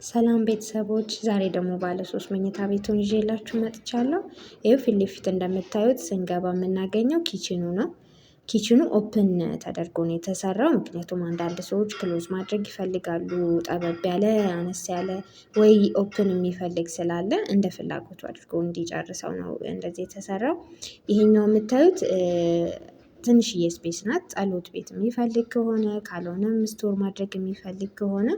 ሰላም ቤተሰቦች፣ ዛሬ ደግሞ ባለ 3 መኝታ ቤቱን ይዤላችሁ መጥቻለሁ። ይኸው ፊት ለፊት እንደምታዩት ስንገባ የምናገኘው ኪችኑ ነው። ኪችኑ ኦፕን ተደርጎ ነው የተሰራው። ምክንያቱም አንዳንድ ሰዎች ክሎዝ ማድረግ ይፈልጋሉ፣ ጠበብ ያለ አነስ ያለ ወይ ኦፕን የሚፈልግ ስላለ እንደ ፍላጎቱ አድርጎ እንዲጨርሰው ነው እንደዚህ የተሰራው። ይሄኛው የምታዩት ትንሽዬ ስፔስ ናት። ጸሎት ቤት የሚፈልግ ከሆነ ካልሆነም ስቶር ማድረግ የሚፈልግ ከሆነ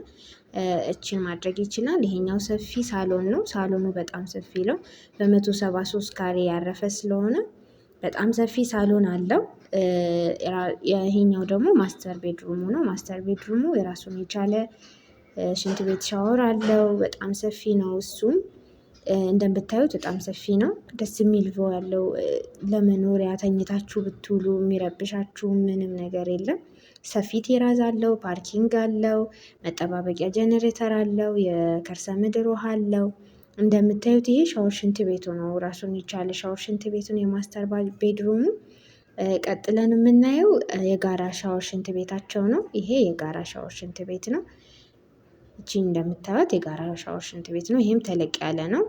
እችን ማድረግ ይችላል። ይሄኛው ሰፊ ሳሎን ነው። ሳሎኑ በጣም ሰፊ ነው። በ173 ካሬ ያረፈ ስለሆነ በጣም ሰፊ ሳሎን አለው። ይሄኛው ደግሞ ማስተር ቤድሩሙ ነው። ማስተር ቤድሩሙ የራሱን የቻለ ሽንት ቤት ሻወር አለው። በጣም ሰፊ ነው። እሱም እንደምታዩት በጣም ሰፊ ነው። ደስ የሚል ቪው ያለው ለመኖሪያ ተኝታችሁ ብትውሉ የሚረብሻችሁ ምንም ነገር የለም። ሰፊ ቴራዝ አለው፣ ፓርኪንግ አለው፣ መጠባበቂያ ጀነሬተር አለው፣ የከርሰ ምድር ውሃ አለው። እንደምታዩት ይሄ ሻወር ሽንት ቤቱ ነው። ራሱን የቻለ ሻወር ሽንት ቤቱን የማስተር ቤድሩሙ። ቀጥለን የምናየው የጋራ ሻወር ሽንት ቤታቸው ነው። ይሄ የጋራ ሻወር ሽንት ቤት ነው። እቺ እንደምታዩት የጋራ ሻወር ሽንት ቤት ነው። ይሄም ተለቅ ያለ ነው።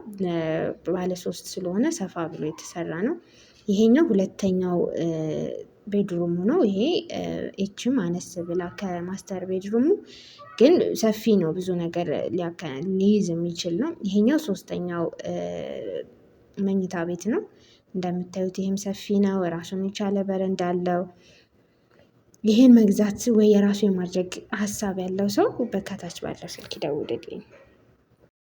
ባለ 3 ስለሆነ ሰፋ ብሎ የተሰራ ነው። ይሄኛው ሁለተኛው ቤድሩሙ ነው። ይሄ ኤችም አነስ ብላ ከማስተር ቤድሩሙ ግን ሰፊ ነው። ብዙ ነገር ሊይዝ የሚችል ነው። ይሄኛው 3ኛው መኝታ ቤት ነው። እንደምታዩት ይሄም ሰፊ ነው። ራሱን የቻለ በረንዳ አለው። ይሄን መግዛት ወይ የራሱ የማድረግ ሀሳብ ያለው ሰው በከታች ባለው ስልክ ይደውልልኝ።